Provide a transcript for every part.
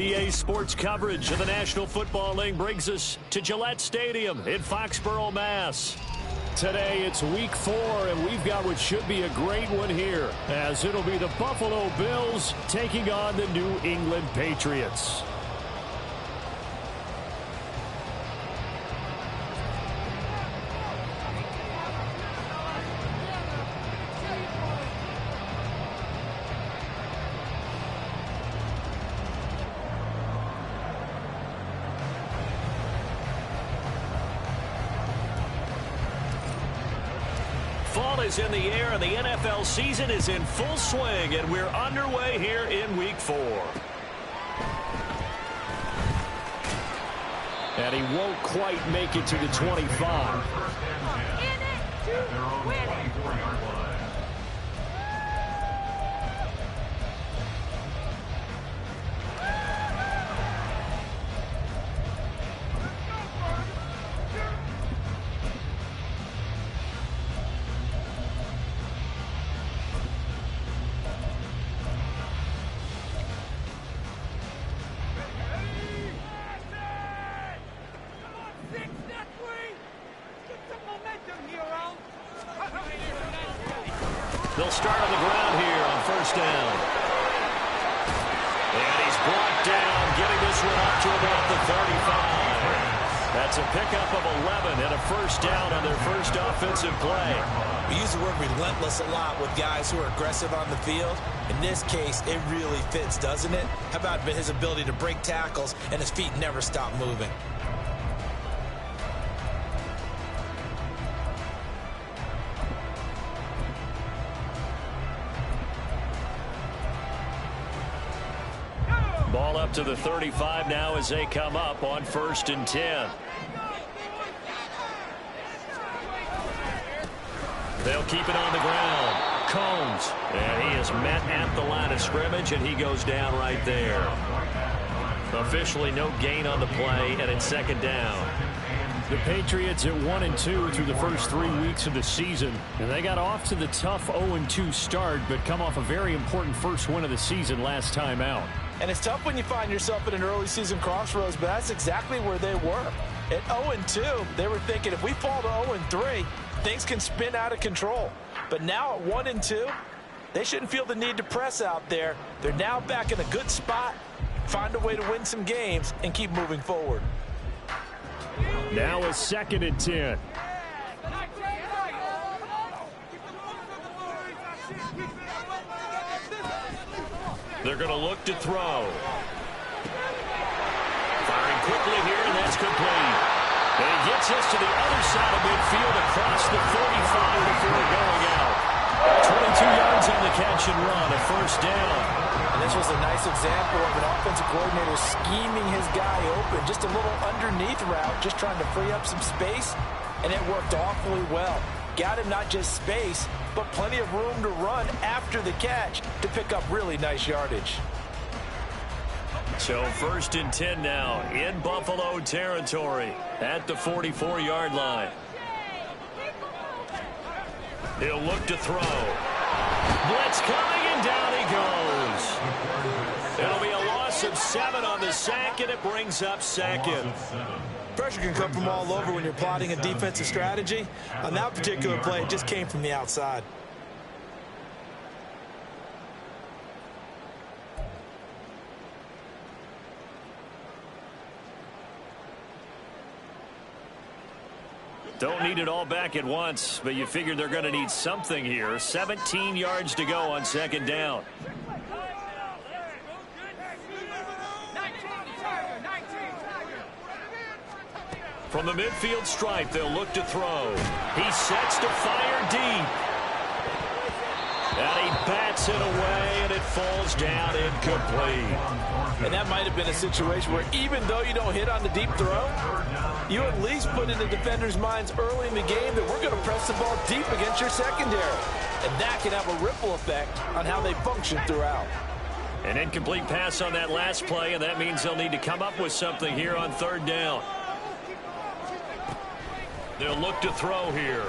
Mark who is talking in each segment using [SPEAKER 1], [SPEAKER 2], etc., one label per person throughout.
[SPEAKER 1] EA Sports coverage of the National Football League brings us to Gillette Stadium in Foxborough, Mass. Today it's week 4, and we've got what should be a great one here, as it'll be the Buffalo Bills taking on the New England Patriots. Fall is in the air, and the NFL season is in full swing, and we're underway here in Week 4. And he won't quite make it to the 25.
[SPEAKER 2] In it to win it.
[SPEAKER 1] They'll start on the ground here on first down. And he's brought down, getting this one up to about the 35. That's a pickup of 11 and a first down on their first offensive play.
[SPEAKER 3] We use the word relentless a lot with guys who are aggressive on the field. In this case, it really fits, doesn't it? How about his ability to break tackles and his feet never stop moving?
[SPEAKER 1] Ball up to the 35 now as they come up on 1st and 10. They'll keep it on the ground. Combs. And he is met at the line of scrimmage, and he goes down right there. Officially no gain on the play, and it's 2nd down. The Patriots at 1-2 through the first 3 weeks of the season. And they got off to the tough 0-2 start, but come off a very important first win of the season last time out.
[SPEAKER 3] And it's tough when you find yourself in an early season crossroads, but that's exactly where they were. At 0-2, they were thinking if we fall to 0-3, things can spin out of control. But now at 1-2, they shouldn't feel the need to press out there. They're now back in a good spot, find a way to win some games, and keep moving forward.
[SPEAKER 1] Now a 2nd and 10. They're going to look to throw. Firing quickly here, and that's complete. And he gets us to the other side of midfield across the 45 before going out. 22 yards on the catch and run, a first down.
[SPEAKER 3] And this was a nice example of an offensive coordinator scheming his guy open. Just a little underneath route, just trying to free up some space, and it worked awfully well. Got him not just space, but plenty of room to run after the catch to pick up really nice yardage.
[SPEAKER 1] So 1st and 10 now in Buffalo territory at the 44-yard line. He'll look to throw. Blitz coming, and down he goes. It'll be a loss of 7 on the sack, and it brings up 2nd.
[SPEAKER 3] Pressure can come from all over when you're plotting a defensive strategy. On that particular play, it just came from the outside.
[SPEAKER 1] Don't need it all back at once, but you figure they're going to need something here. 17 yards to go on 2nd down. From the midfield stripe, they'll look to throw. He sets to fire deep. And he bats it away, and it falls down incomplete.
[SPEAKER 3] And that might have been a situation where even though you don't hit on the deep throw, you at least put in the defender's minds early in the game that we're going to press the ball deep against your secondary. And that can have a ripple effect on how they function throughout.
[SPEAKER 1] An incomplete pass on that last play, and that means they'll need to come up with something here on 3rd down. They'll look to throw here.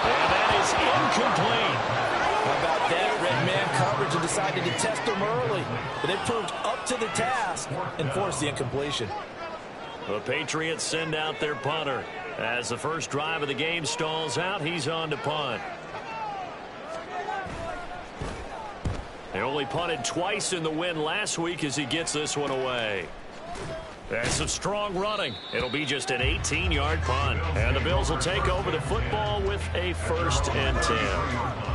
[SPEAKER 1] And that is incomplete.
[SPEAKER 3] How about that read man coverage and decided to test them early. But they proved up to the task and forced the incompletion.
[SPEAKER 1] The Patriots send out their punter. As the first drive of the game stalls out, he's on to punt. They only punted twice in the win last week as he gets this one away. That's some strong running. It'll be just an 18-yard punt. And the Bills will take over the football with a 1st and 10.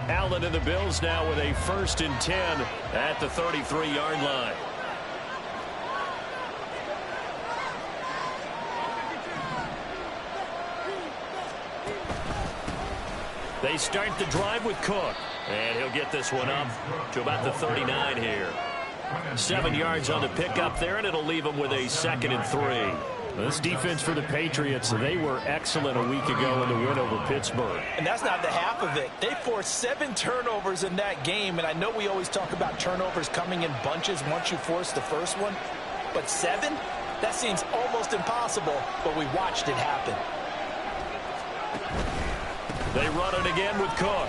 [SPEAKER 1] Allen and the Bills now with a 1st and 10 at the 33-yard line. They start the drive with Cook, and he'll get this one up to about the 39 here. 7 yards on the pickup there, and it'll leave him with a 2nd and 3.
[SPEAKER 4] This defense for the Patriots, they were excellent a week ago in the win over Pittsburgh.
[SPEAKER 3] And that's not the half of it. They forced 7 turnovers in that game, and I know we always talk about turnovers coming in bunches once you force the first one, but 7? That seems almost impossible, but we watched it happen.
[SPEAKER 1] They run it again with Cook.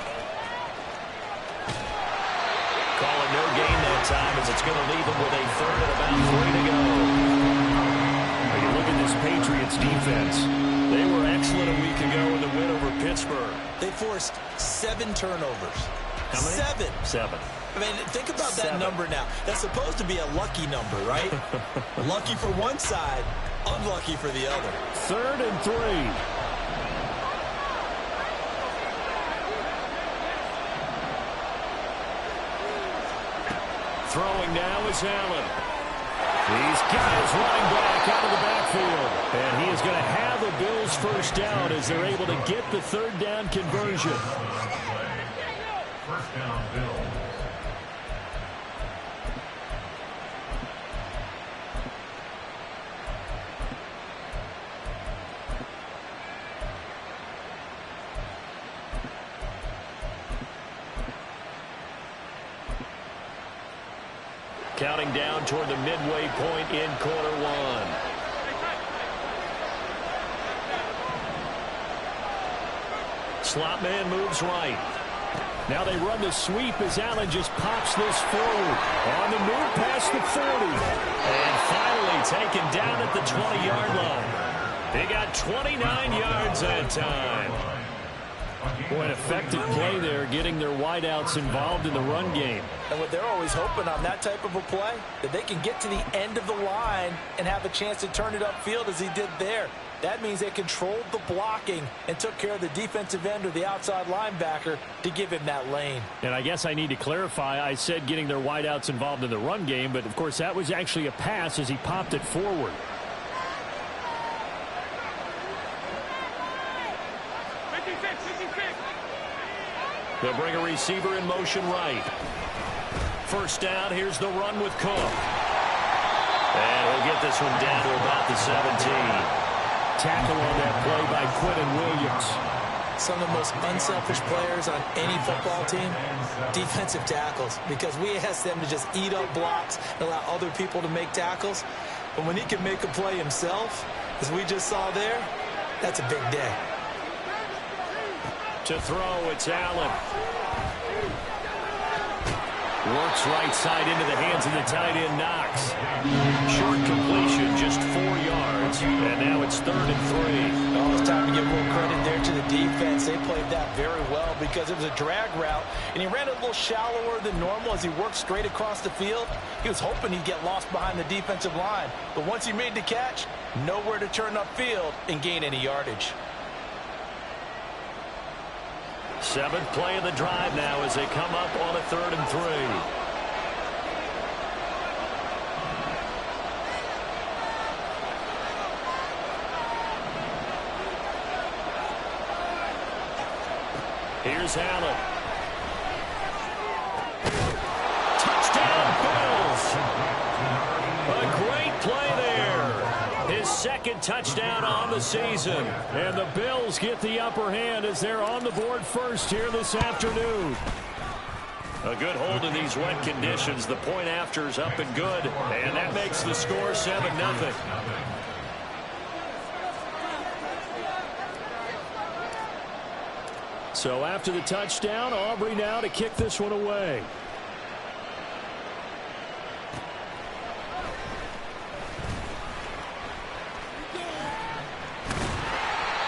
[SPEAKER 1] Call it no gain that time as it's going to leave them with a 3rd and about 3 to go.
[SPEAKER 4] Look at this Patriots defense.
[SPEAKER 1] They were excellent a week ago in the win over Pittsburgh.
[SPEAKER 3] They forced 7 turnovers.
[SPEAKER 1] How many?
[SPEAKER 3] 7. I mean, think about
[SPEAKER 1] 7.
[SPEAKER 3] that number now. That's supposed to be a lucky number, right? Lucky for one side, unlucky for the other.
[SPEAKER 4] 3rd and 3.
[SPEAKER 1] Throwing now is Allen.
[SPEAKER 4] He's got his running back out of the backfield. And he is going to have the Bills' first down as they're able to get the 3rd down conversion.
[SPEAKER 5] First down, Bills.
[SPEAKER 1] Counting down toward the midway point in quarter 1. Slot man moves right.
[SPEAKER 4] Now they run the sweep as Allen just pops this forward. On the move past the 40.
[SPEAKER 1] And finally taken down at the 20-yard line. They got 29 yards that time.
[SPEAKER 4] Boy, an effective play there, getting their wideouts involved in the run game.
[SPEAKER 3] And what they're always hoping on that type of a play, that they can get to the end of the line and have a chance to turn it upfield as he did there. That means they controlled the blocking and took care of the defensive end or the outside linebacker to give him that lane.
[SPEAKER 4] And I guess I need to clarify, I said getting their wideouts involved in the run game, but of course that was actually a pass as he popped it forward.
[SPEAKER 1] They'll bring a receiver in motion right. First down, here's the run with Cook. And he'll get this one down to about the 17.
[SPEAKER 4] Tackle on that play by Quentin Williams.
[SPEAKER 3] Some of the most unselfish players on any football team, defensive tackles, because we ask them to just eat up blocks and allow other people to make tackles. But when he can make a play himself, as we just saw there, that's a big day.
[SPEAKER 1] To throw, it's Allen. Works right side into the hands of the tight end, Knox. Short completion, just 4 yards. And now it's 3rd and 3.
[SPEAKER 3] Oh, it's time to give more credit there to the defense. They played that very well because it was a drag route, and he ran a little shallower than normal as he worked straight across the field. He was hoping he'd get lost behind the defensive line. But once he made the catch, nowhere to turn upfield and gain any yardage.
[SPEAKER 1] 7th play of the drive now as they come up on a 3rd and 3. Here's Allen. Touchdown, Bills. A great play there. His 2nd
[SPEAKER 4] touchdown on the season. And the Bills get the upper hand as they're on the board first here this afternoon.
[SPEAKER 1] A good hold in these wet conditions. The point after is up and good. And that makes the score 7-0.
[SPEAKER 4] So after the touchdown, Aubrey now to kick this one away.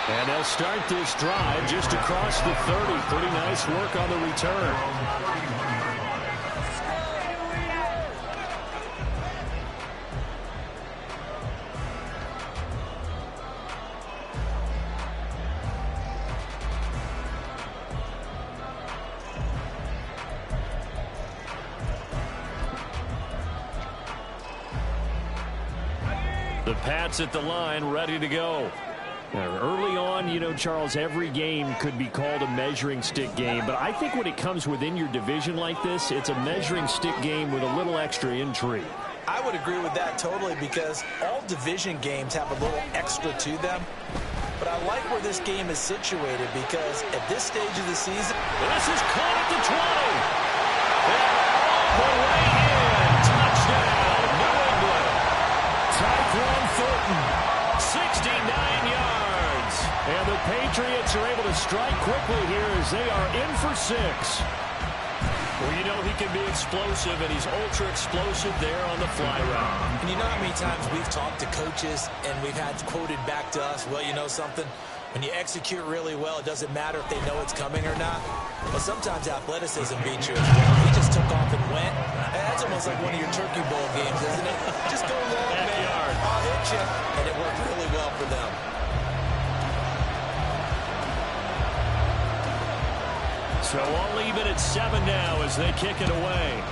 [SPEAKER 4] And they'll start this drive just across the 30. Pretty nice work on the return.
[SPEAKER 1] The Pats at the line, ready to go.
[SPEAKER 4] Early on, you know, Charles, every game could be called a measuring stick game. But I think when it comes within your division like this, it's a measuring stick game with a little extra intrigue.
[SPEAKER 3] I would agree with that totally because all division games have a little extra to them. But I like where this game is situated because at this stage of the season,
[SPEAKER 1] this is caught at the 20. And all the way in. Touchdown, New England.
[SPEAKER 4] Tyquan Thornton.
[SPEAKER 1] 69 yards.
[SPEAKER 4] And the Patriots are able to strike quickly here as they are in for 6.
[SPEAKER 1] Well, you know he can be explosive, and he's ultra explosive there on the fly route.
[SPEAKER 3] And you know how many times we've talked to coaches and we've had quoted back to us, well, you know something? When you execute really well, it doesn't matter if they know it's coming or not. But sometimes athleticism beats you as well. He just took off and went. That's almost like one of your Turkey Bowl games, isn't it? Just go long, man. I'll hit you. And it worked really well for them.
[SPEAKER 1] So all even at 7 now as they kick it away.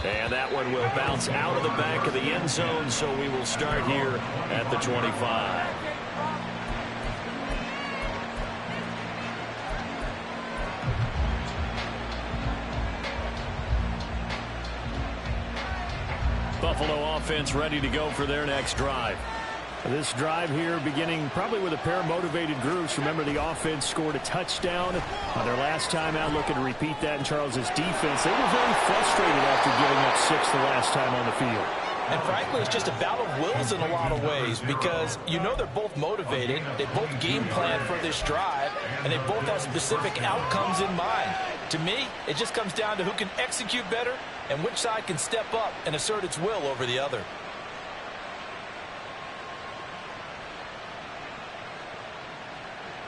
[SPEAKER 1] And that one will bounce out of the back of the end zone, so we will start here at the 25. Buffalo offense ready to go for their next drive.
[SPEAKER 4] This drive here beginning probably with a pair of motivated groups. Remember, the offense scored a touchdown on their last time out. Looking to repeat that in Charles's defense. They were very frustrated after giving up 6 the last time on the field.
[SPEAKER 3] And frankly, it's just a battle of wills in a lot of ways because you know they're both motivated. They both game plan for this drive, and they both have specific outcomes in mind. To me, it just comes down to who can execute better and which side can step up and assert its will over the other.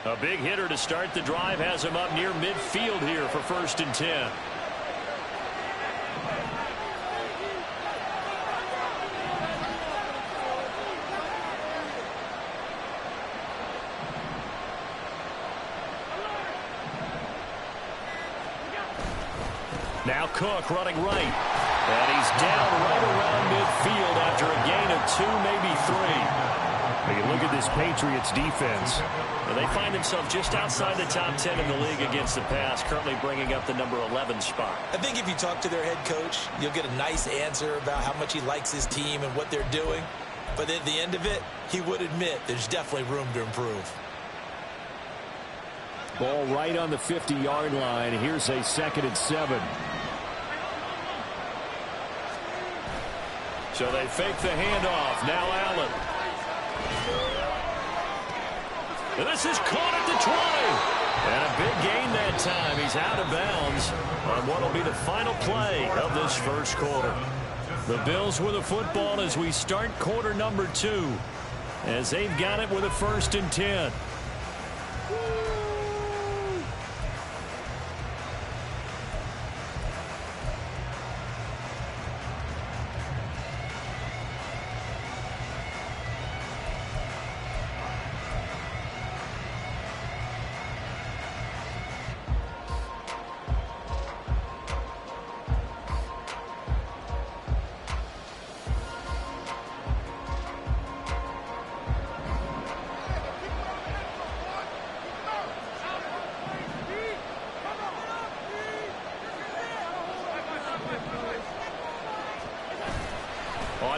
[SPEAKER 1] A big hitter to start the drive has him up near midfield here for 1st and 10. Now Cook running right. And he's down right around midfield after a gain of 2, maybe 3.
[SPEAKER 4] You look at this Patriots defense.
[SPEAKER 1] And they find themselves just outside the top 10 in the league against the pass, currently bringing up the number 11 spot.
[SPEAKER 3] I think if you talk to their head coach, you'll get a nice answer about how much he likes his team and what they're doing. But at the end of it, he would admit there's definitely room to improve.
[SPEAKER 4] Ball right on the 50-yard line. Here's a 2nd and 7.
[SPEAKER 1] So they fake the handoff. Now Allen. And this is caught at the 20. And a big gain that time. He's out of bounds on what will be the final play of this first quarter. The Bills with a football as we start quarter number 2. As they've got it with a 1st and 10.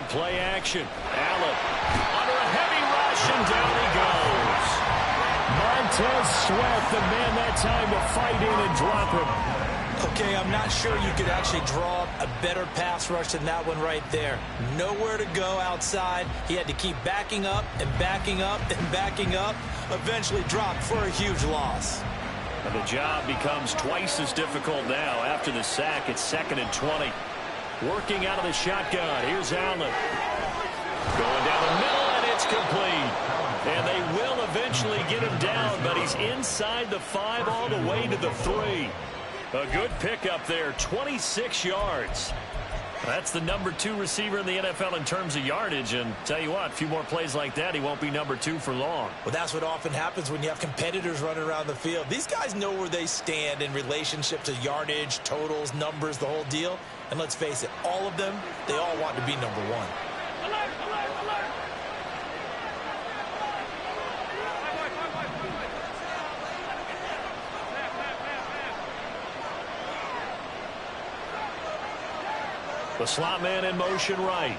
[SPEAKER 1] on play action. Allen under a heavy rush, and down he goes.
[SPEAKER 4] Montez Sweat, the man that time to fight in and drop him.
[SPEAKER 3] Okay, I'm not sure you could actually draw a better pass rush than that one right there. Nowhere to go outside. He had to keep backing up and backing up and backing up. Eventually dropped for a huge loss.
[SPEAKER 1] And the job becomes twice as difficult now. After the sack, it's 2nd and 20. Working out of the shotgun. Here's Allen. Going down the middle, and it's complete. And they will eventually get him down, but he's inside the 5 all the way to the 3. A good pickup there, 26 yards. That's the number 2 receiver in the NFL in terms of yardage. And tell you what, a few more plays like that, he won't be number 2 for long.
[SPEAKER 3] Well, that's what often happens when you have competitors running around the field. These guys know where they stand in relationship to yardage, totals, numbers, the whole deal. And let's face it, all of them, they all want to be number 1.
[SPEAKER 1] The slot man in motion right.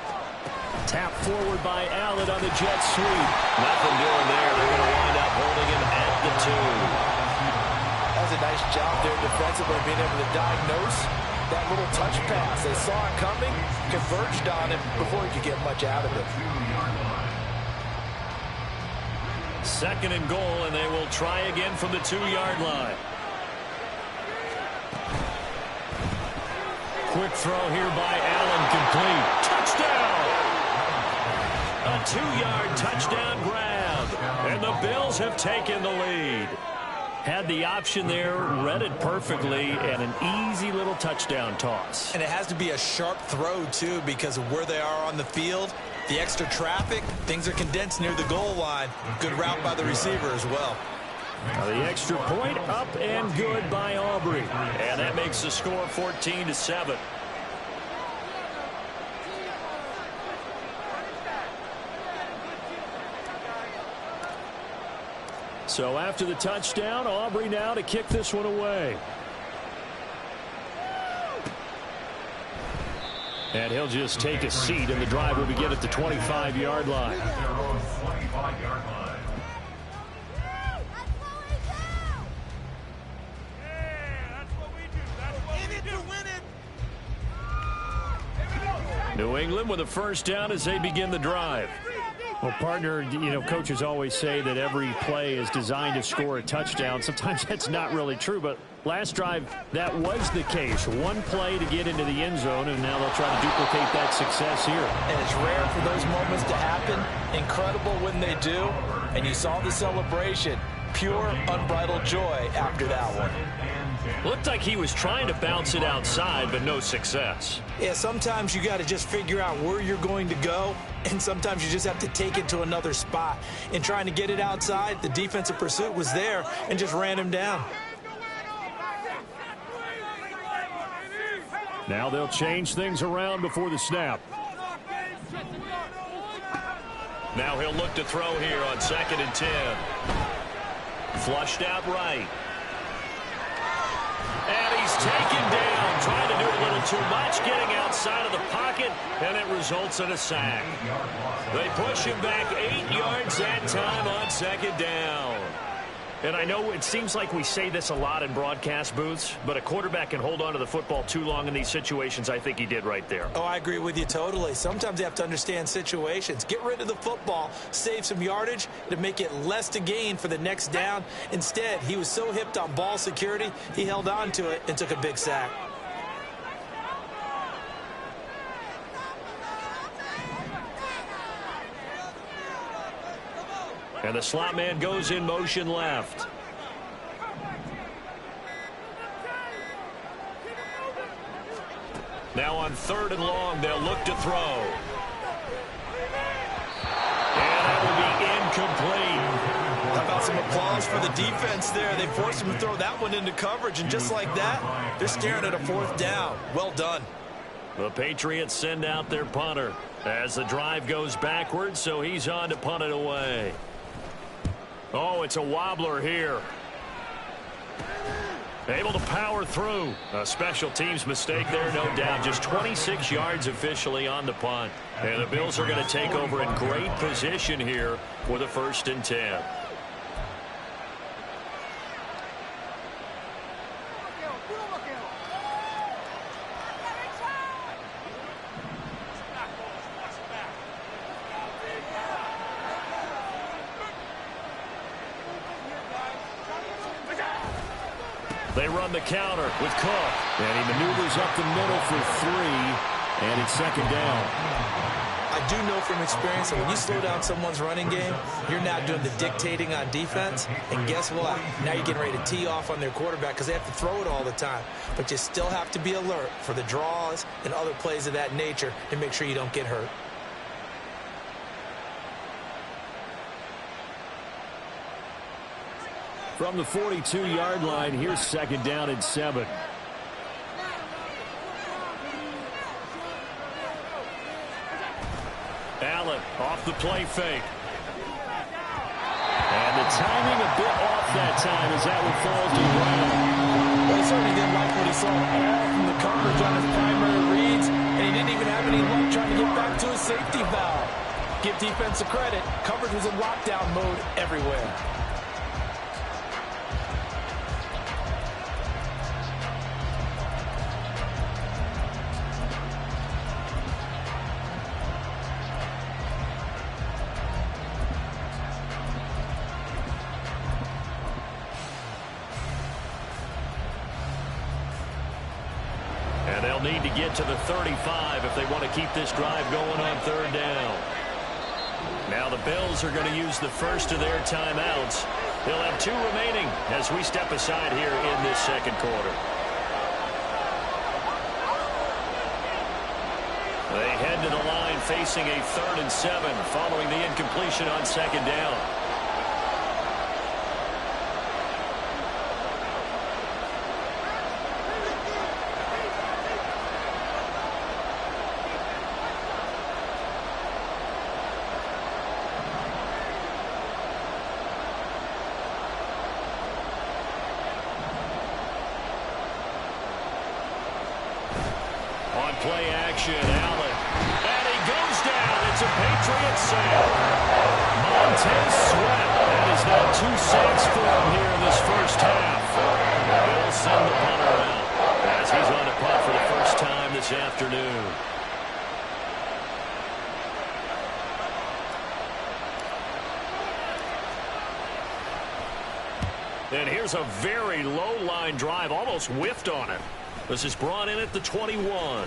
[SPEAKER 4] Tap forward by Allen on the jet sweep.
[SPEAKER 1] Nothing doing there. They're going to wind up holding him at the 2.
[SPEAKER 3] That was a nice job there defensively, being able to diagnose that little touch pass. They saw it coming, converged on it before he could get much out of it.
[SPEAKER 1] 2nd and goal, and they will try again from the 2-yard line. Quick throw here by Allen, complete. Touchdown! A 2-yard touchdown grab. And the Bills have taken the lead. Had the option there, read it perfectly, and an easy little touchdown toss.
[SPEAKER 3] And it has to be a sharp throw, too, because of where they are on the field. The extra traffic, things are condensed near the goal line. Good route by the receiver as well.
[SPEAKER 1] Now the extra point up and good by Aubrey. And that makes the score 14-7. So after the touchdown, Aubrey now to kick this one away. And he'll just take a seat, and the drive will begin at the 25-yard line. New England with a first down as they begin the drive.
[SPEAKER 4] Well, partner, you know, coaches always say that every play is designed to score a touchdown. Sometimes that's not really true, but last drive, that was the case. One play to get into the end zone, and now they'll try to duplicate that success here.
[SPEAKER 3] And it's rare for those moments to happen. Incredible when they do. And you saw the celebration. Pure, unbridled joy after that one.
[SPEAKER 1] Looked like he was trying to bounce it outside, but no success.
[SPEAKER 3] Yeah, sometimes you got to just figure out where you're going to go, and sometimes you just have to take it to another spot. In trying to get it outside, the defensive pursuit was there and just ran him down.
[SPEAKER 4] Now they'll change things around before the snap.
[SPEAKER 1] Now he'll look to throw here on 2nd and 10. Flushed out right. And he's taken down, trying to do a little too much, getting outside of the pocket, and it results in a sack. They push him back 8 yards that time on 2nd down. And I know it seems like we say this a lot in broadcast booths, but a quarterback can hold on to the football too long in these situations. I think he did right there.
[SPEAKER 3] Oh, I agree with you totally. Sometimes you have to understand situations. Get rid of the football, save some yardage to make it less to gain for the next down. Instead, he was so hipped on ball security, he held on to it and took a big sack.
[SPEAKER 1] And the slot man goes in motion left. Now on 3rd and long, they'll look to throw. And that will be incomplete.
[SPEAKER 3] How about some applause for the defense there? They forced him to throw that one into coverage, and just like that, they're staring at a 4th down. Well done.
[SPEAKER 1] The Patriots send out their punter as the drive goes backwards, so he's on to punt it away. Oh, it's a wobbler here. Able to power through. A special teams mistake there, no doubt. Just 26 yards officially on the punt. And the Bills are going to take over in great position here for the 1st and 10. They run the counter with Cook. And he maneuvers up the middle for 3. And it's 2nd down.
[SPEAKER 3] I do know from experience that when you slow down someone's running game, you're not doing the dictating on defense. And guess what? Now you're getting ready to tee off on their quarterback because they have to throw it all the time. But you still have to be alert for the draws and other plays of that nature and make sure you don't get hurt.
[SPEAKER 4] From the 42-yard line, here's 2nd down and 7.
[SPEAKER 1] Allen off the play fake.
[SPEAKER 4] And the timing a bit off that time as that one falls to ground.
[SPEAKER 3] Well, he certainly didn't like what he saw all from the coverage on his primary reads, and he didn't even have any luck trying to get back to his safety valve. Give defensive credit. Coverage was in lockdown mode everywhere.
[SPEAKER 1] Need to get to the 35 if they want to keep this drive going on 3rd down. Now the Bills are going to use the first of their timeouts. They'll have 2 remaining as we step aside here in this 2nd quarter. They head to the line facing a 3rd and 7 following the incompletion on 2nd down. Play action, Allen. And he goes down. It's a Patriot sack. Montez Sweat. That is now 2 sacks for him here in this 1st half. They'll send the punter out as he's on the punt for the 1st time this afternoon. And here's a very low line drive, almost whiffed on it. This is brought in at the 21.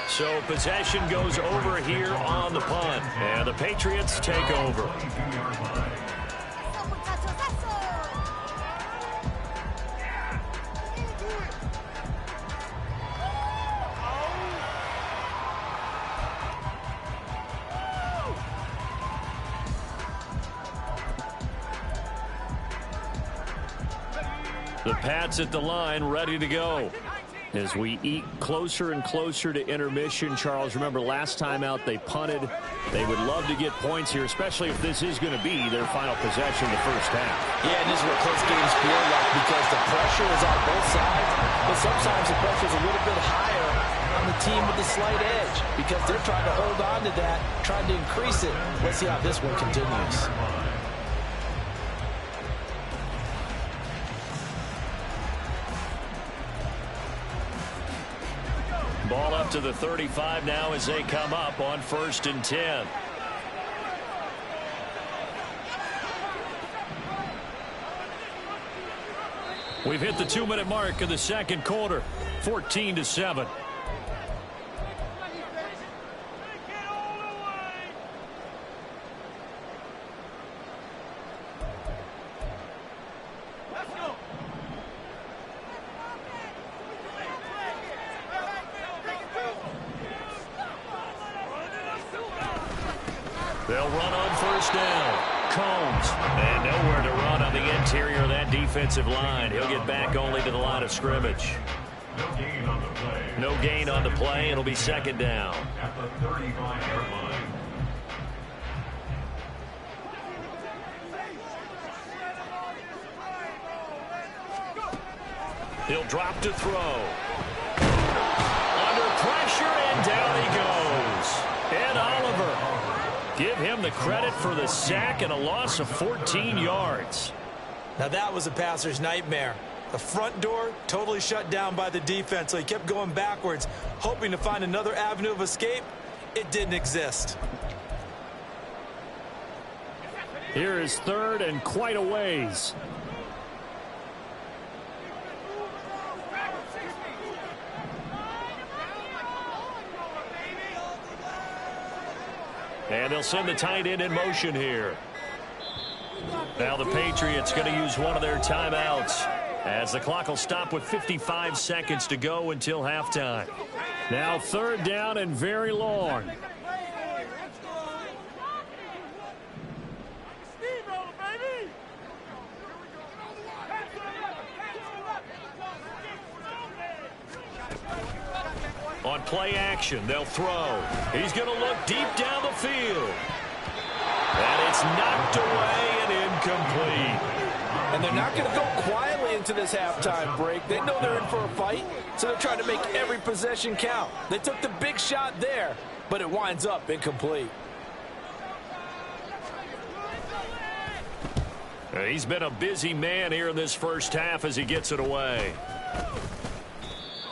[SPEAKER 1] So possession goes over here on the punt. And the Patriots take over. The Pats at the line, ready to go. As we eat closer and closer to intermission, Charles, remember last time out they punted. They would love to get points here, especially if this is going to be their final possession of the 1st half.
[SPEAKER 3] Yeah, and this is what close games feel like because the pressure is on both sides, but sometimes the pressure is a little bit higher on the team with the slight edge because they're trying to hold on to that, trying to increase it. Let's see how this one continues.
[SPEAKER 1] Ball up to the 35 now as they come up on 1st and 10. We've hit the 2-minute mark of the 2nd quarter, 14-7. They'll run on 1st down. Combs. And nowhere to run on the interior of that defensive line. He'll get back only to the line of scrimmage. No gain on the play. It'll be 2nd down. At the 35-yard line. He'll drop to throw. Under pressure, and down he goes. Ed Oliver. Give him the credit for the sack and a loss of 14 yards.
[SPEAKER 3] Now that was a passer's nightmare. The front door totally shut down by the defense, so he kept going backwards, hoping to find another avenue of escape. It didn't exist.
[SPEAKER 4] Here is third and quite a ways.
[SPEAKER 1] And they'll send the tight end in motion here. Now the Patriots going to use one of their timeouts as the clock will stop with 55 seconds to go until halftime.
[SPEAKER 4] Now third down and very long.
[SPEAKER 1] On play action, they'll throw. He's going to look deep down the field. And it's knocked away and incomplete.
[SPEAKER 3] And they're not going to go quietly into this halftime break. They know they're in for a fight, so they're trying to make every possession count. They took the big shot there, but it winds up incomplete.
[SPEAKER 1] He's been a busy man here in this first half as he gets it away.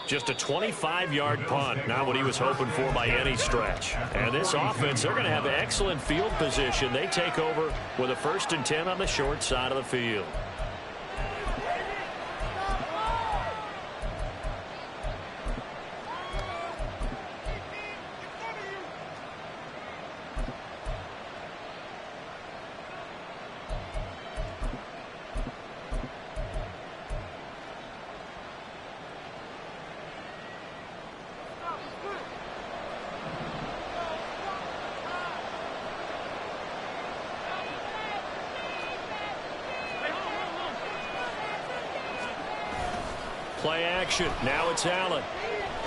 [SPEAKER 1] Just a 25-yard punt, not what he was hoping for by any stretch. And this offense, they're going to have excellent field position. They take over with a 1st and 10 on the short side of the field. Play action. Now it's Allen.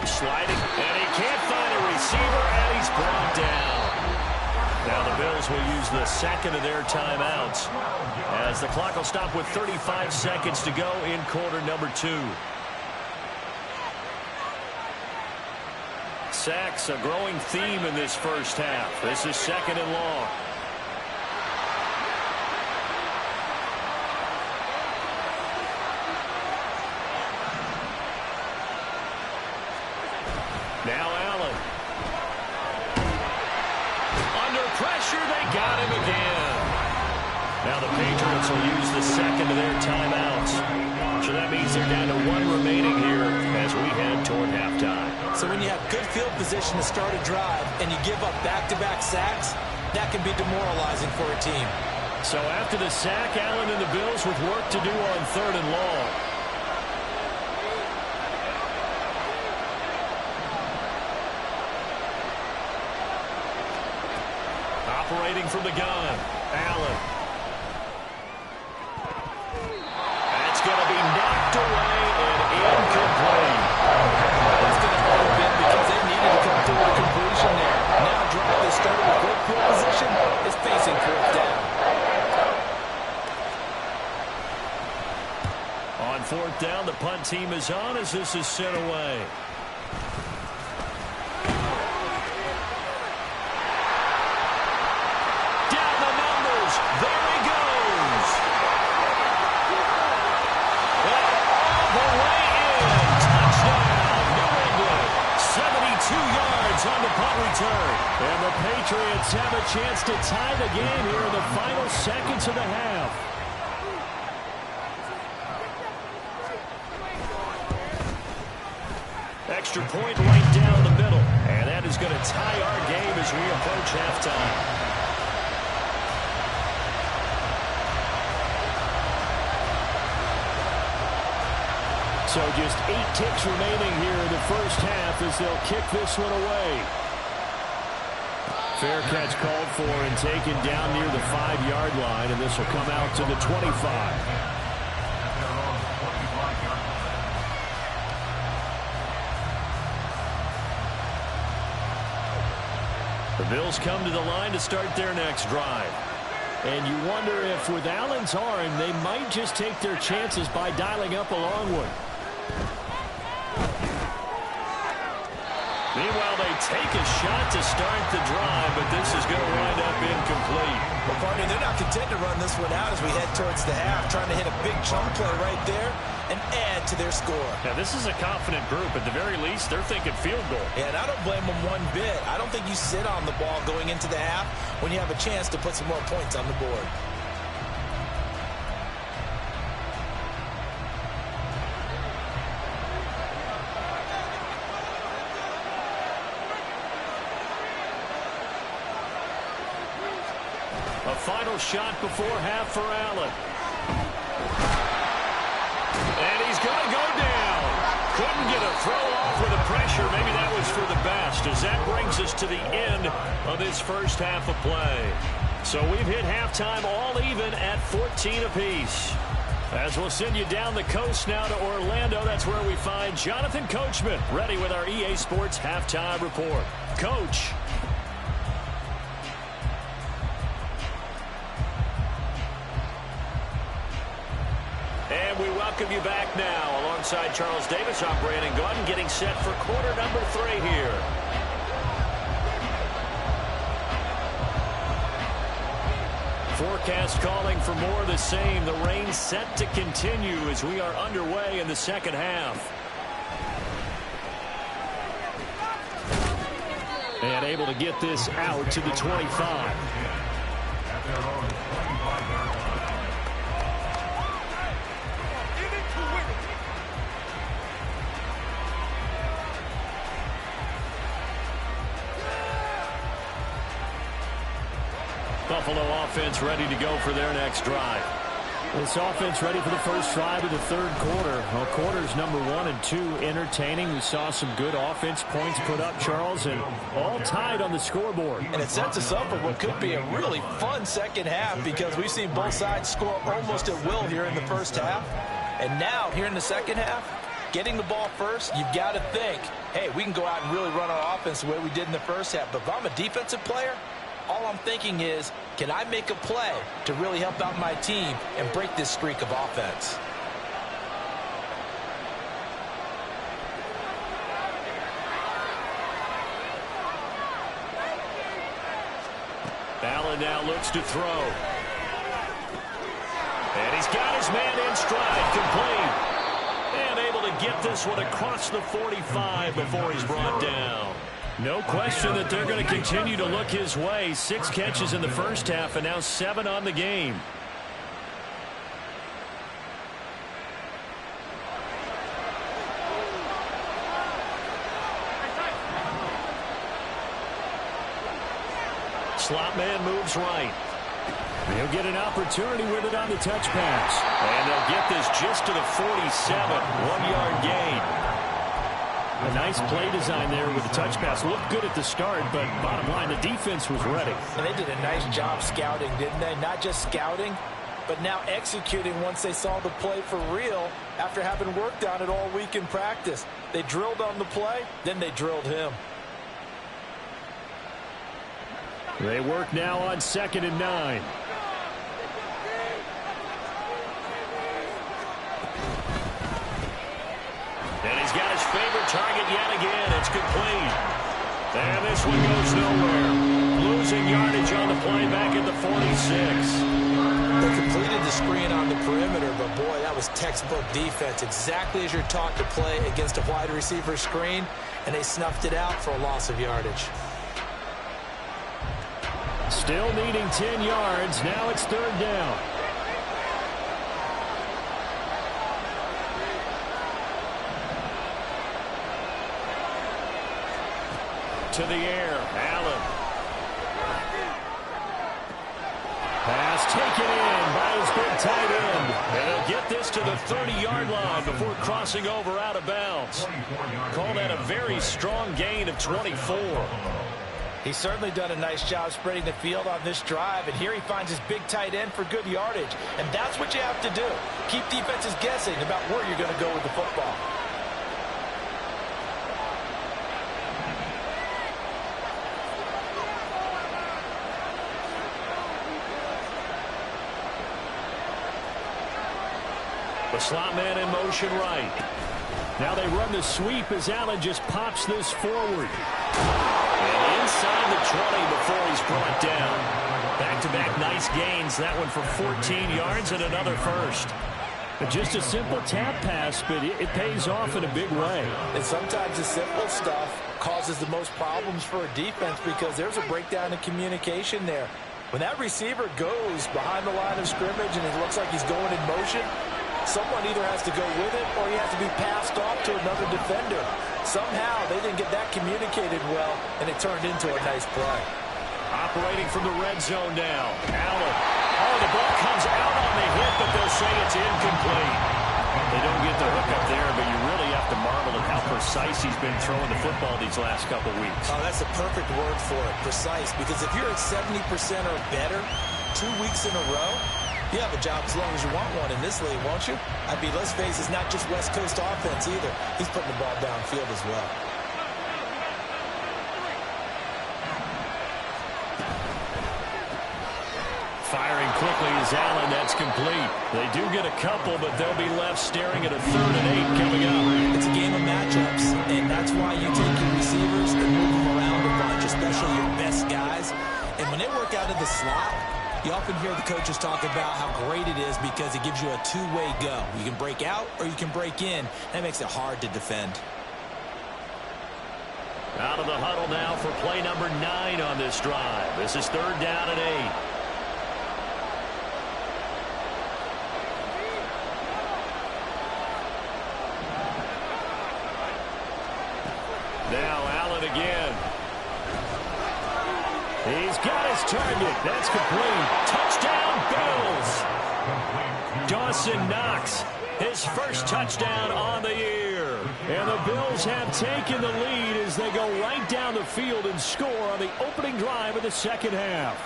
[SPEAKER 1] Sliding, and he can't find a receiver, and he's brought down. Now the Bills will use the second of their timeouts as the clock will stop with 35 seconds to go in quarter number 2. Sacks, a growing theme in this first half. This is 2nd and long. Now Allen. Under pressure, they got him again. Now the Patriots will use the second of their timeouts. So that means they're down to 1 remaining here as we head toward halftime.
[SPEAKER 3] So when you have good field position to start a drive and you give up back-to-back sacks, that can be demoralizing for a team.
[SPEAKER 4] So after the sack, Allen and the Bills with work to do on 3rd and long.
[SPEAKER 1] Operating from the gun, Allen. That's going to be knocked away and incomplete.
[SPEAKER 3] That's going to hurt a bit because they needed to come through with a completion there. Now drive they started with good field position is facing 4th down.
[SPEAKER 1] On 4th down, the punt team is on as this is sent away.
[SPEAKER 4] On the punt return. And the Patriots have a chance to tie the game here in the final seconds of the half.
[SPEAKER 1] Extra point right down the middle. And that is going to tie our game as we approach halftime.
[SPEAKER 4] So just 8 ticks remaining here in the first half as they'll kick this one away. Fair catch called for and taken down near the 5-yard line, and this will come out to the 25.
[SPEAKER 1] The Bills come to the line to start their next drive.
[SPEAKER 4] And you wonder if with Allen's arm, they might just take their chances by dialing up a long one.
[SPEAKER 1] Meanwhile, they take a shot to start the drive, but this is going to wind up incomplete.
[SPEAKER 3] Well, partner, they're not content to run this one out as we head towards the half, trying to hit a big chunk play right there and add to their score.
[SPEAKER 4] Now, this is a confident group. At the very least, they're thinking field goal.
[SPEAKER 3] Yeah, and I don't blame them one bit. I don't think you sit on the ball going into the half when you have a chance to put some more points on the board.
[SPEAKER 1] A final shot before half for Allen. And he's going to go down. Couldn't get a throw off with the pressure. Maybe that was for the best, as that brings us to the end of this first half of play. So we've hit halftime all even at 14 apiece. As we'll send you down the coast now to Orlando, that's where we find Jonathan Coachman ready with our EA Sports halftime report. Coach. And we welcome you back now. Alongside Charles Davis, I'm Brandon Gaudin, getting set for quarter number 3 here. Forecast calling for more of the same. The rain set to continue as we are underway in the second half. And able to get this out to the 25. Buffalo offense ready to go for their next drive.
[SPEAKER 4] This offense ready for the first drive of the third quarter. Well, quarters number 1 and 2 entertaining. We saw some good offense points put up, Charles, and all tied on the scoreboard.
[SPEAKER 3] And it sets us up for what could be a really fun second half, because we've seen both sides score almost at will here in the first half. And now, here in the second half, getting the ball first, you've got to think, hey, we can go out and really run our offense the way we did in the first half. But if I'm a defensive player, all I'm thinking is, can I make a play to really help out my team and break this streak of offense?
[SPEAKER 1] Allen now looks to throw. And he's got his man in stride, complete. And able to get this one across the 45 before he's brought down. No question that they're going to continue to look his way. 6 catches in the first half and now 7 on the game. Slot man moves right.
[SPEAKER 4] He'll get an opportunity with it on the touch pass.
[SPEAKER 1] And they'll get this just to the 47. 1-yard gain.
[SPEAKER 4] A nice play design there with the touch pass. Looked good at the start, but bottom line, the defense was ready.
[SPEAKER 3] And they did a nice job scouting, didn't they? Not just scouting, but now executing once they saw the play for real after having worked on it all week in practice. They drilled on the play, then they drilled him.
[SPEAKER 4] They work now on 2nd and 9.
[SPEAKER 1] And he's got his favorite target yet again. It's complete. And this one goes nowhere. Losing yardage on the play back at the 46.
[SPEAKER 3] They completed the screen on the perimeter, but boy, that was textbook defense. Exactly as you're taught to play against a wide receiver screen, and they snuffed it out for a loss of yardage.
[SPEAKER 4] Still needing 10 yards. Now it's 3rd down.
[SPEAKER 1] To the air, Allen.
[SPEAKER 4] Pass taken in by his big tight end.
[SPEAKER 1] And they'll get this to the 30-yard line before crossing over out of bounds. Call that a very strong gain of 24.
[SPEAKER 3] He's certainly done a nice job spreading the field on this drive, and here he finds his big tight end for good yardage. And that's what you have to do. Keep defenses guessing about where you're going to go with the football.
[SPEAKER 1] The slot man in motion right.
[SPEAKER 4] Now they run the sweep as Allen just pops this forward.
[SPEAKER 1] And inside the 20 before he's brought down. Back-to-back nice gains. That one for 14 yards and another first.
[SPEAKER 4] But just a simple tap pass, but it pays off in a big way.
[SPEAKER 3] And sometimes the simple stuff causes the most problems for a defense because there's a breakdown in communication there. When that receiver goes behind the line of scrimmage and it looks like he's going in motion, someone either has to go with it or he has to be passed off to another defender. Somehow they didn't get that communicated well, and it turned into a nice play.
[SPEAKER 1] Operating from the red zone now. Allen. Oh, the ball comes out on the hit, but they'll say it's incomplete. They don't get the hook up there, but you really have to marvel at how precise he's been throwing the football these last couple weeks.
[SPEAKER 3] Oh, that's the perfect word for it, precise, because if you're at 70% or better 2 weeks in a row, you have a job as long as you want one in this league, won't you? I mean, let's face it, it's not just West Coast offense either. He's putting the ball downfield as well.
[SPEAKER 1] Firing quickly is Allen. That's complete. They do get a couple, but they'll be left staring at a 3rd and 8 coming up.
[SPEAKER 3] It's a game of matchups, and that's why you take your receivers and move them around a bunch, especially your best guys. And when they work out of the slot, you often hear the coaches talk about how great it is because it gives you a two-way go. You can break out or you can break in. That makes it hard to defend.
[SPEAKER 1] Out of the huddle now for play number 9 on this drive. This is 3rd down and 8. Now Allen again. He's got his target. That's complete. Touchdown, Bills. Dawson Knox, his first touchdown on the year.
[SPEAKER 4] And the Bills have taken the lead as they go right down the field and score on the opening drive of the second half.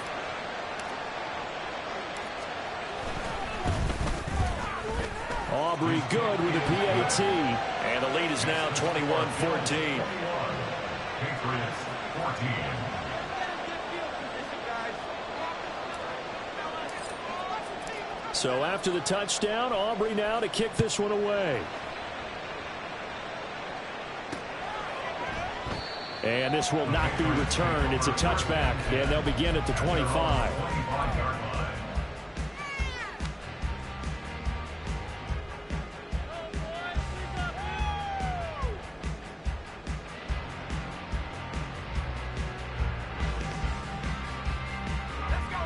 [SPEAKER 4] Aubrey good with a PAT.
[SPEAKER 1] And the lead is now 21-14.
[SPEAKER 4] So after the touchdown, Aubrey now to kick this one away. And this will not be returned. It's a touchback, and they'll begin at the 25.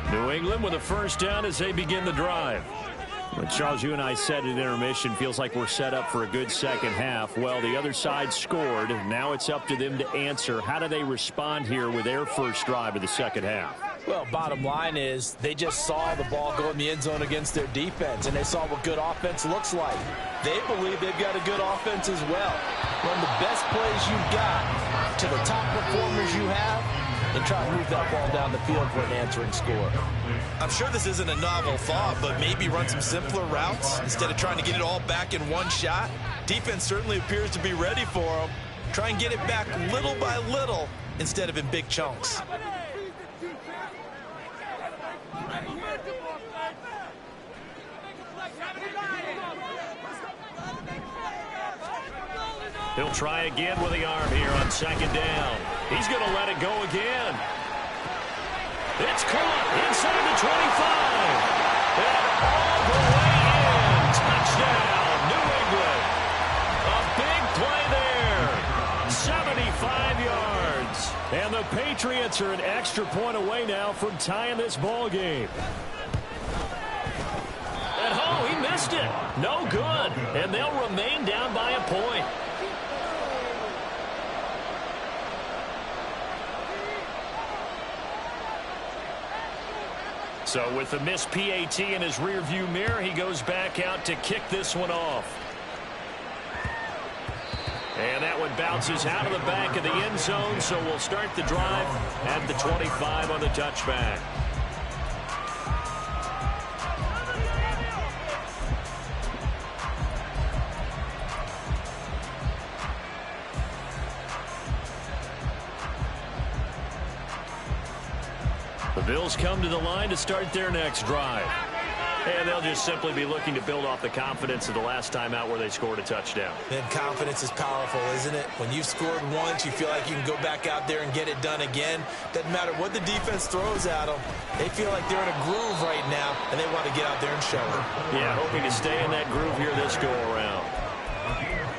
[SPEAKER 1] New England with a first down as they begin the drive.
[SPEAKER 4] Well, Charles, you and I said at intermission, feels like we're set up for a good second half. Well, the other side scored. Now it's up to them to answer. How do they respond here with their first drive of the second half?
[SPEAKER 3] Well, bottom line is they just saw the ball go in the end zone against their defense, and they saw what good offense looks like. They believe they've got a good offense as well. Run the best plays you've got to the top performers you have, and try to move that ball down the field for an answering score.
[SPEAKER 5] I'm sure this isn't a novel thought, but maybe run some simpler routes instead of trying to get it all back in one shot. Defense certainly appears to be ready for them. Try and get it back little by little instead of in big chunks.
[SPEAKER 1] He'll try again with the arm here on second down. He's going to let it go again. It's caught inside the 25. And all the way in. Touchdown, New England. A big play there. 75 yards.
[SPEAKER 4] And the Patriots are an extra point away now from tying this ball game.
[SPEAKER 1] At home, he missed it. No good. And they'll remain down by a point. So with the missed PAT in his rearview mirror, he goes back out to kick this one off. And that one bounces out of the back of the end zone, so we'll start the drive at the 25 on the touchback. The Bills come to the line to start their next drive. And they'll just simply be looking to build off the confidence of the last time out where they scored a touchdown.
[SPEAKER 5] Then confidence is powerful, isn't it? When you've scored once, you feel like you can go back out there and get it done again. Doesn't matter what the defense throws at them. They feel like they're in a groove right now, and they want to get out there and show it.
[SPEAKER 1] Yeah, hoping to stay in that groove here this go-around.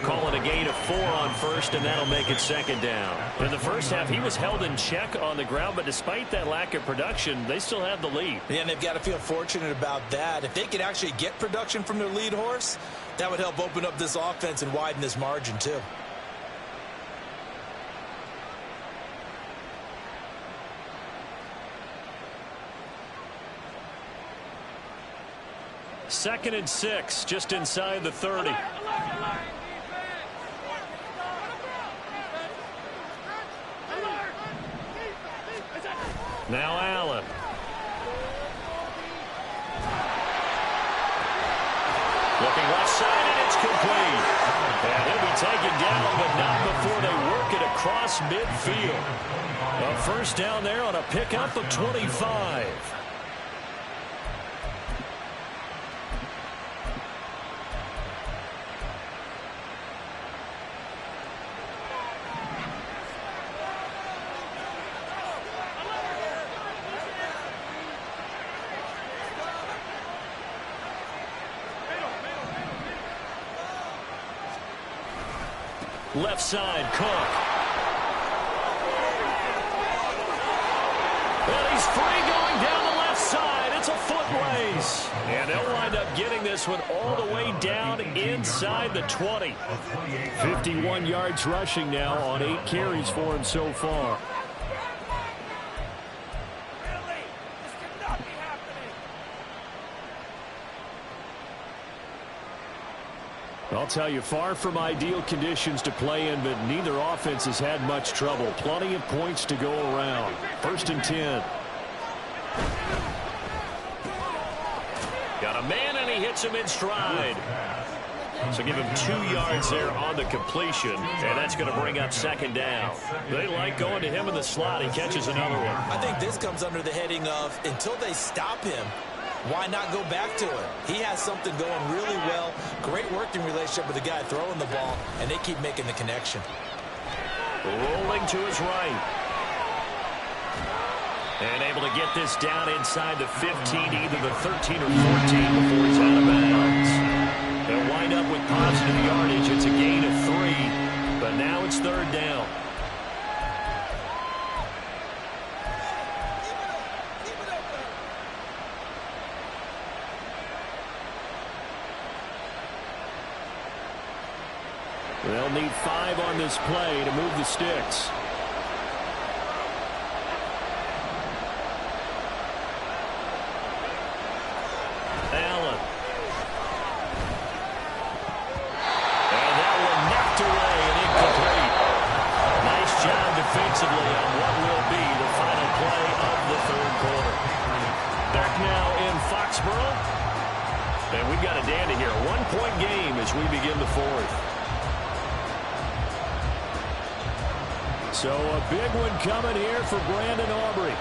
[SPEAKER 1] Calling a gain of 4 on first, and that'll make it second down. In the first half, he was held in check on the ground, but despite that lack of production, they still have the lead.
[SPEAKER 5] Yeah, and they've got to feel fortunate about that. If they could actually get production from their lead horse, that would help open up this offense and widen this margin, too.
[SPEAKER 1] Second and 6, just inside the 30. Now Allen. Looking left side, and it's complete. And he'll be taken down, but not before they work it across midfield. A first down there on a pickup of 25. Left side, Cook. Well, he's free going down the left side. It's a foot race. And they'll wind up getting this one all the way down inside the 20.
[SPEAKER 4] 51 yards rushing now on 8 carries for him so far. I'll tell you, far from ideal conditions to play in, but neither offense has had much trouble. Plenty of points to go around. First and 10.
[SPEAKER 1] Got a man, and he hits him in stride. So give him 2 yards there on the completion, and that's going to bring up second down. They like going to him in the slot. He catches another one.
[SPEAKER 5] I think this comes under the heading of, until they stop him, why not go back to it? He has something going really well. Great working relationship with the guy throwing the ball, and they keep making the connection.
[SPEAKER 1] Rolling to his right. And able to get this down inside the 15, either the 13 or 14 before he's out of bounds. They'll wind up with positive yardage. It's a gain of 3, but now it's third down.
[SPEAKER 4] They'll need 5 on this play to move the sticks.
[SPEAKER 1] Allen. And that one knocked away and incomplete. Nice job defensively on what will be the final play of the third quarter. Back now in Foxborough. And we've got a dandy here. A 1-point game as we begin the fourth.
[SPEAKER 4] So a big one coming here for Brandon Aubrey.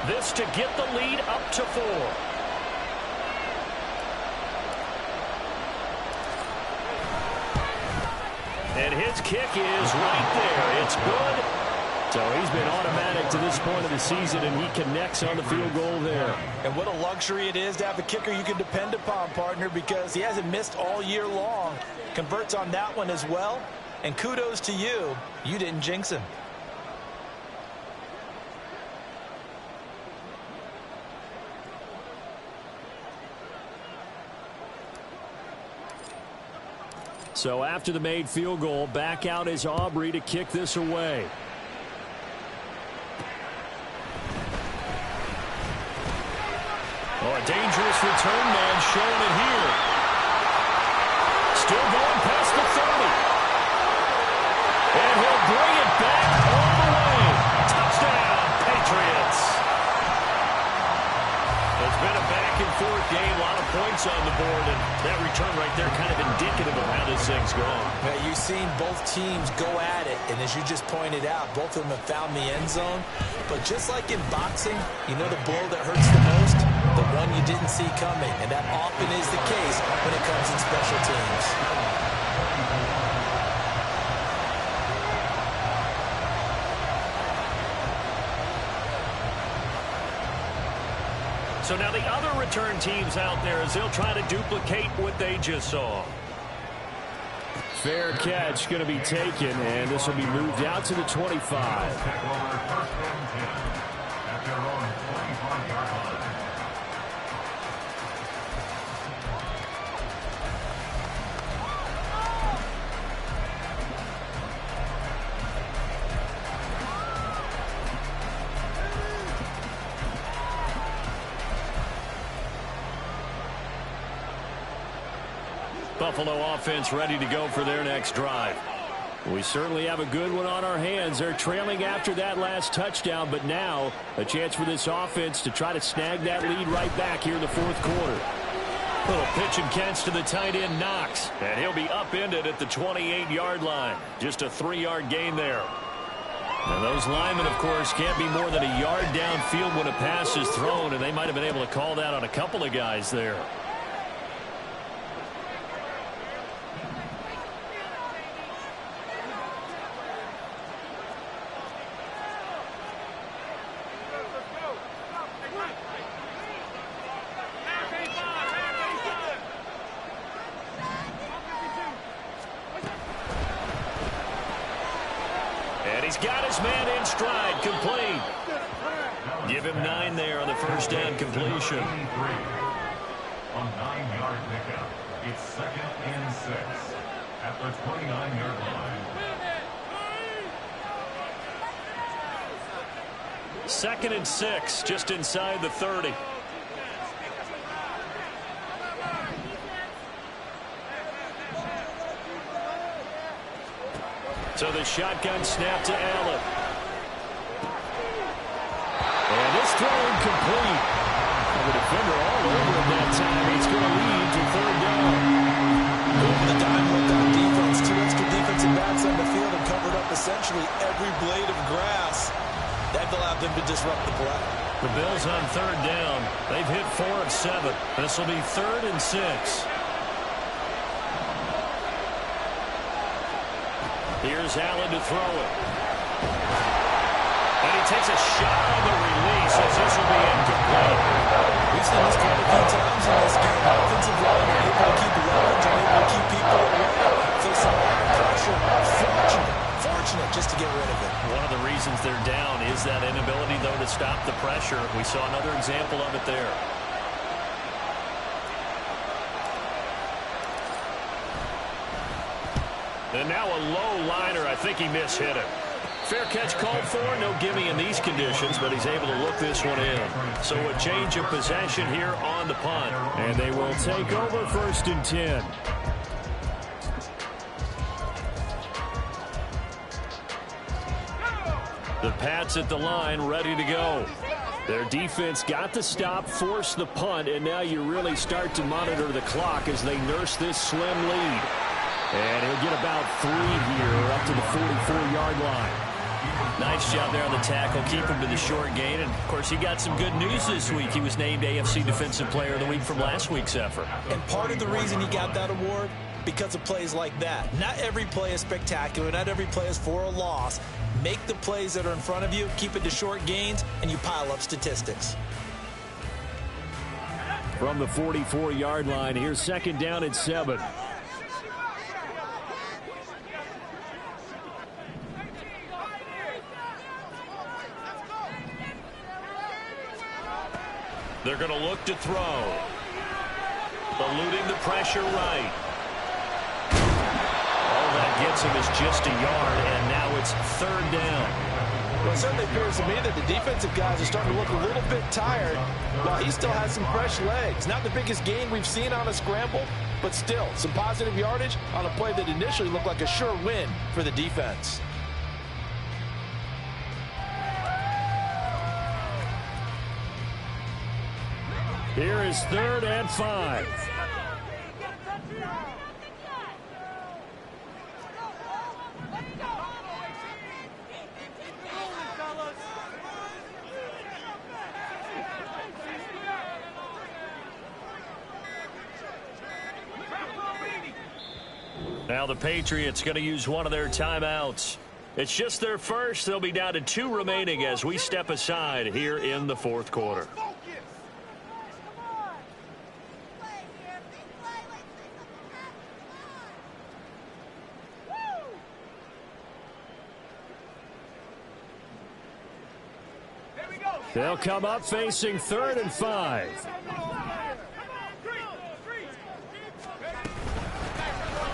[SPEAKER 1] This to get the lead up to 4. And his kick is right there. It's good.
[SPEAKER 4] So he's been automatic to this point of the season, and he connects on the field goal there.
[SPEAKER 5] And what a luxury it is to have a kicker you can depend upon, partner, because he hasn't missed all year long. Converts on that one as well. And kudos to you. You didn't jinx him.
[SPEAKER 4] So after the made field goal, back out is Aubrey to kick this away.
[SPEAKER 1] Oh, a dangerous return man showing it here. Still going past the 30. And he'll bring it back all the way. Touchdown, Patriots. It's been a back-and-forth game, a lot of points on the board, and that return right there kind of indicative of how this thing's going.
[SPEAKER 5] Yeah, you've seen both teams go at it, and as you just pointed out, both of them have found the end zone. But just like in boxing, you know the blow that hurts the most?
[SPEAKER 3] the one you didn't see coming, and that often is the case when it comes in special teams.
[SPEAKER 1] So now the other return teams out there as they'll try to duplicate what they just saw.
[SPEAKER 4] Fair catch going to be taken, and this will be moved out to the 25.
[SPEAKER 1] Buffalo offense ready to go for their next drive.
[SPEAKER 4] We certainly have a good one on our hands. They're trailing after that last touchdown, but now a chance for this offense to try to snag that lead right back here in the fourth quarter.
[SPEAKER 1] Little pitch and catch to the tight end, Knox. And he'll be upended at the 28-yard line. Just a 3-yard gain there. And those linemen, of course, can't be more than a yard downfield when a pass is thrown, and they might have been able to call that on a couple of guys there. He's got his man in stride, complete. Give him 9 there on the first down completion.
[SPEAKER 6] On 9-yard pickup, it's 2nd and 6 at the 29-yard line.
[SPEAKER 1] 2nd and 6, just inside the 30. So the shotgun snap to Allen.
[SPEAKER 4] And this throw incomplete. The defender all over him that time. He's going to lead to 3rd down.
[SPEAKER 3] Over the dime with that defense. 2 extra defensive backs on the field and covered up essentially every blade of grass. That allowed them to disrupt the play.
[SPEAKER 1] The Bills on 3rd down. They've hit 4 of 7. This will be 3rd and 6. Here's Allen to throw it. And he takes a shot on the release as this will be incomplete.
[SPEAKER 3] We've seen this quite a few times in this game. Offensive line are able to keep the leverage and able to keep people away. Face a lot of pressure. Fortunate just to get rid of it.
[SPEAKER 1] One of the reasons they're down is that inability, though, to stop the pressure. We saw another example of it there. And now a low liner. I think he mishit it. Fair catch called for. No gimme in these conditions, but he's able to look this one in. So a change of possession here on the punt.
[SPEAKER 4] And they will take over 1st and 10.
[SPEAKER 1] The Pats at the line, ready to go.
[SPEAKER 4] Their defense got the stop, forced the punt, and now you really start to monitor the clock as they nurse this slim lead. And he'll get about 3 here up to the 44-yard line.
[SPEAKER 1] Nice job there on the tackle. Keep him to the short gain. And, of course, he got some good news this week. He was named AFC Defensive Player of the Week from last week's effort.
[SPEAKER 3] And part of the reason he got that award, because of plays like that. Not every play is spectacular. Not every play is for a loss. Make the plays that are in front of you, keep it to short gains, and you pile up statistics.
[SPEAKER 4] From the 44-yard line, here's 2nd down and 7.
[SPEAKER 1] They're going to look to throw. Eluding the pressure right. All that gets him is just a yard, and now it's 3rd down.
[SPEAKER 3] Well, it certainly appears to me that the defensive guys are starting to look a little bit tired while he still has some fresh legs. Not the biggest gain we've seen on a scramble, but still some positive yardage on a play that initially looked like a sure win for the defense.
[SPEAKER 4] Here is 3rd and 5.
[SPEAKER 1] Now the Patriots going to use one of their timeouts. It's just their first. They'll be down to 2 remaining as we step aside here in the fourth quarter.
[SPEAKER 4] They'll come up facing 3rd and 5.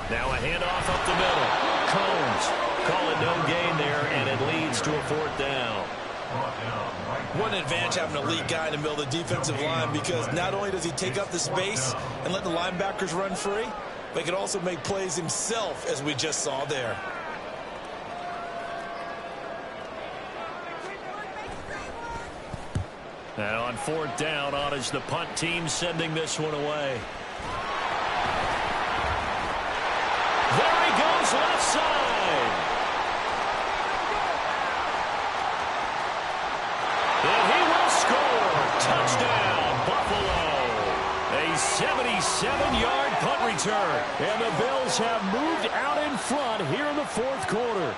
[SPEAKER 1] Now a handoff up the middle. Combs call it no gain there, and it leads to a 4th down.
[SPEAKER 5] What an advantage having a lead guy in the middle of the defensive line, because not only does he take up the space and let the linebackers run free, but he can also make plays himself, as we just saw there.
[SPEAKER 1] Now on 4th down, on is the punt team sending this one away. There he goes, left side. And he will score. Touchdown, Buffalo. A 77-yard punt return.
[SPEAKER 4] And the Bills have moved out in front here in the fourth quarter.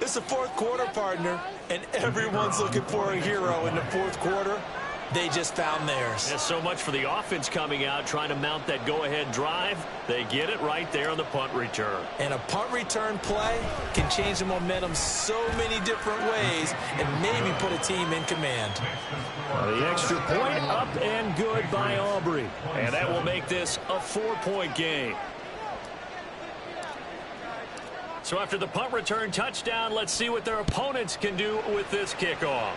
[SPEAKER 5] It's the fourth quarter, partner, and everyone's looking for a hero in the fourth quarter. They just found theirs.
[SPEAKER 1] Yeah, so much for the offense coming out, trying to mount that go-ahead drive. They get it right there on the punt return.
[SPEAKER 5] And a punt return play can change the momentum so many different ways and maybe put a team in command.
[SPEAKER 4] The extra point up and good by Aubrey.
[SPEAKER 1] And that will make this a 4-point game. So after the punt return touchdown, let's see what their opponents can do with this kickoff.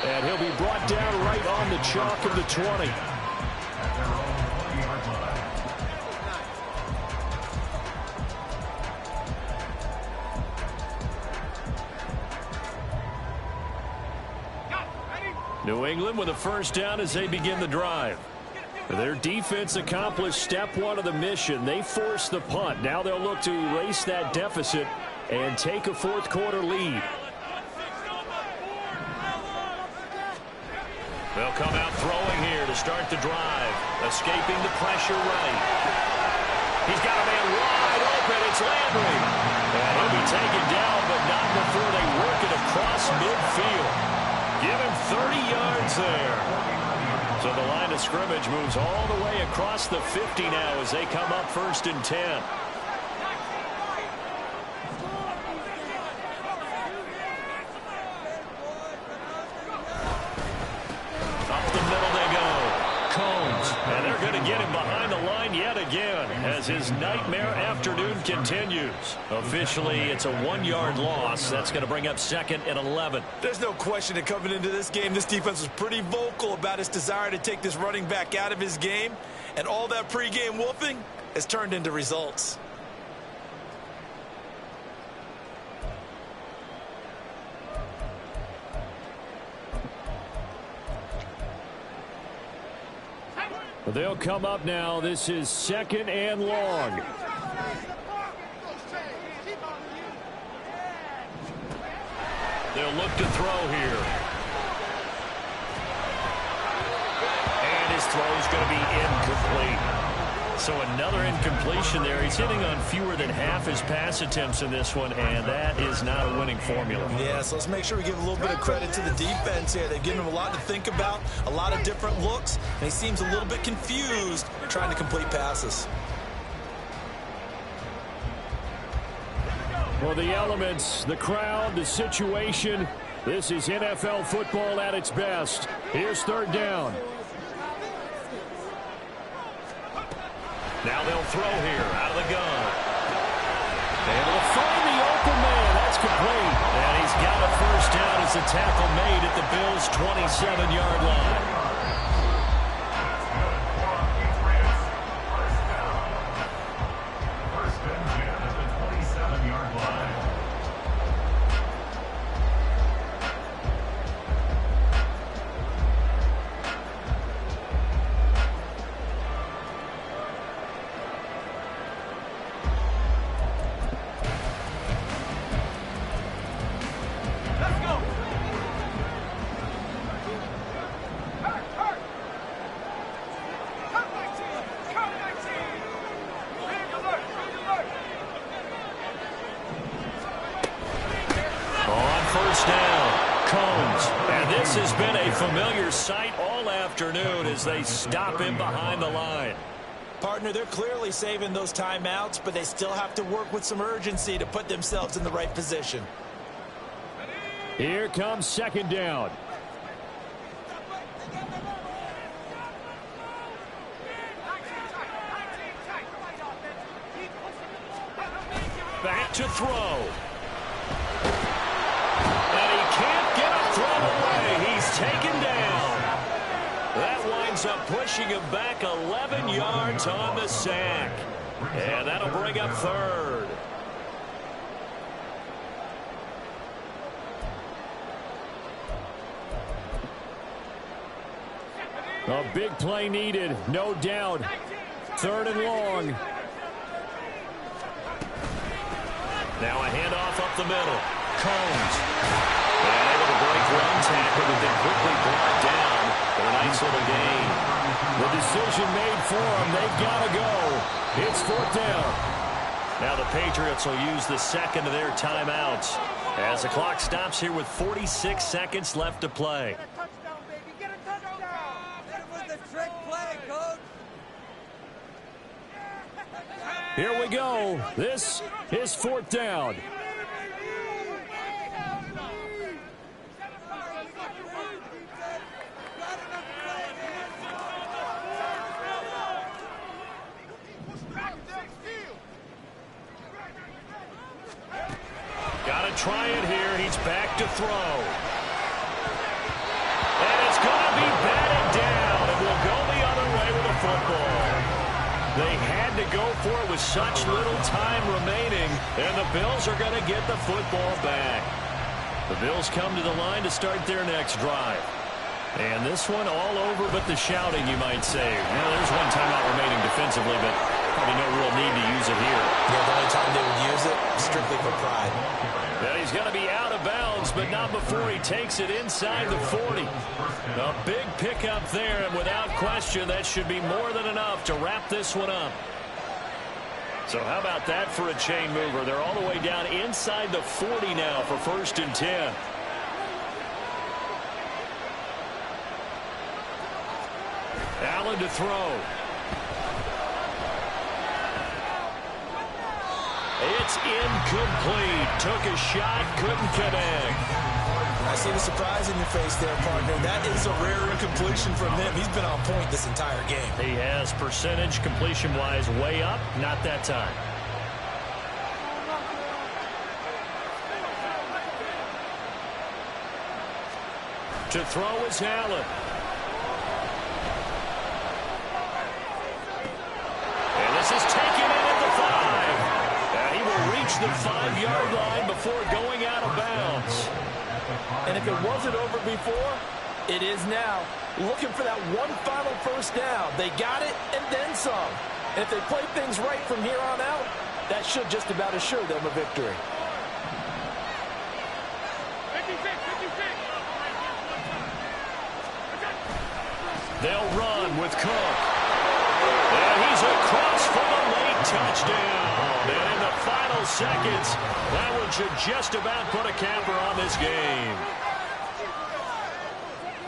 [SPEAKER 4] And he'll be brought down right on the chalk of the 20. New England with a first down as they begin the drive. Their defense accomplished step 1 of the mission. They forced the punt. Now they'll look to erase that deficit and take a fourth quarter lead.
[SPEAKER 1] They'll come out throwing here to start the drive. Escaping the pressure right. He's got a man wide open. It's Landry. And he'll be taken down, but not before they work it across midfield. Give him 30 yards there. So the line of scrimmage moves all the way across the 50 now as they come up 1st and 10. Up the middle they go. Combs. And they're going to get him behind the line yet again as his nightmare afternoon continues. Officially, it's a 1-yard loss. That's going to bring up 2nd and 11.
[SPEAKER 5] There's no question that coming into this game, this defense was pretty vocal about its desire to take this running back out of his game. And all that pregame wolfing has turned into results.
[SPEAKER 4] They'll come up now. This is 2nd and long.
[SPEAKER 1] They'll look to throw here. And his throw is going to be incomplete. So another incompletion there. He's hitting on fewer than half his pass attempts in this one, and that is not a winning formula.
[SPEAKER 5] Yeah, so let's make sure we give a little bit of credit to the defense here. They've given him a lot to think about, a lot of different looks, and he seems a little bit confused trying to complete passes.
[SPEAKER 4] Well, the elements, the crowd, the situation, this is NFL football at its best. Here's 3rd down.
[SPEAKER 1] Now they'll throw here out of the gun.
[SPEAKER 4] Able to find the open man. That's complete.
[SPEAKER 1] And he's got a first down as the tackle made at the Bills' 27-yard line. Combs. And this has been a familiar sight all afternoon as they stop him behind the line.
[SPEAKER 3] Partner, they're clearly saving those timeouts, but they still have to work with some urgency to put themselves in the right position.
[SPEAKER 4] Here comes second down.
[SPEAKER 1] Back to throw. And he can't get a throw away. He's taken down. That winds up pushing him back 11 yards on the sack. And that'll bring up third.
[SPEAKER 4] A big play needed, no doubt. Third and long.
[SPEAKER 1] Now a handoff up the middle. Combs. And able to break one tackle, but then quickly brought down for a nice little gain.
[SPEAKER 4] The decision made for them. They've got to go. It's fourth down.
[SPEAKER 1] Now the Patriots will use the second of their timeouts as the clock stops here with 46 seconds left to play.
[SPEAKER 2] Get a touchdown, baby. Get a touchdown. That was the trick play, coach.
[SPEAKER 4] Here we go. This is fourth down.
[SPEAKER 1] Got to try it here. He's back to throw. And it's going to be batted down. And will go the other way with the football. They had to go for it with such little time remaining. And the Bills are going to get the football back. The Bills come to the line to start their next drive. And this one all over but the shouting, you might say. Well, there's one timeout remaining defensively, but probably no real need to use it here.
[SPEAKER 3] Yeah, the only time they would use it, strictly for pride.
[SPEAKER 1] Now he's going to be out of bounds, but not before he takes it inside the 40. A big pickup there, and without question, that should be more than enough to wrap this one up. So how about that for a chain mover? They're all the way down inside the 40 now for 1st and 10. Allen to throw. It's incomplete. Took a shot, couldn't connect.
[SPEAKER 3] I see the surprise in your face there, partner. That is a rare incompletion from him. He's been on point this entire game.
[SPEAKER 1] He has percentage completion-wise way up, not that time. To throw is Allen. And this is taken in at the 5. And he will reach the 5-yard line before going out of bounds.
[SPEAKER 3] And if it wasn't over before, it is now. Looking for that one final first down. They got it and then some. And if they play things right from here on out, that should just about assure them a victory.
[SPEAKER 1] They'll run with Cook. And he's across for the late touchdown. And in the final seconds, that one should just about put a capper on this game.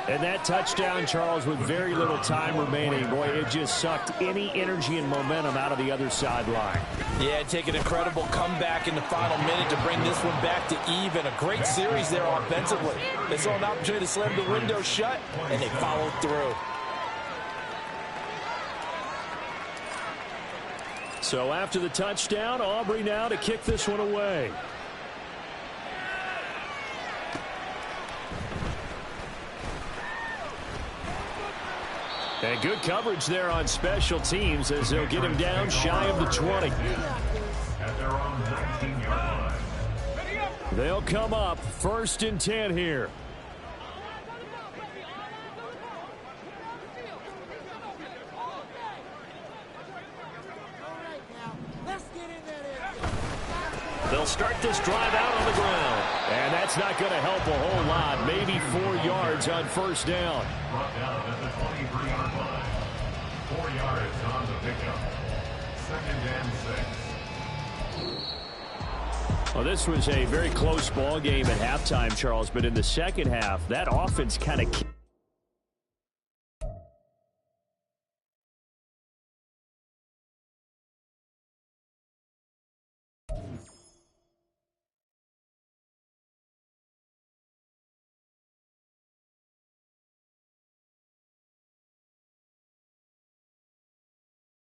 [SPEAKER 4] And that touchdown, Charles, with very little time remaining. Boy, it just sucked any energy and momentum out of the other sideline.
[SPEAKER 3] Yeah, take an incredible comeback in the final minute to bring this one back to even. A great series there offensively. They saw an opportunity to slam the window shut, and they followed through.
[SPEAKER 4] So after the touchdown, Aubrey now to kick this one away. And good coverage there on special teams as they'll get him down shy of the 20.
[SPEAKER 6] At their own 19-yard line.
[SPEAKER 4] They'll come up 1st and 10 here.
[SPEAKER 1] They'll start this drive out on the ground.
[SPEAKER 4] And that's not going to help a whole lot. Maybe 4 yards on first down.
[SPEAKER 6] Brought down at the 23-yard line. 4 yards on the pickup. 2nd and 6.
[SPEAKER 4] Well, this was a very close ball game at halftime, Charles, but in the second half, that offense kind of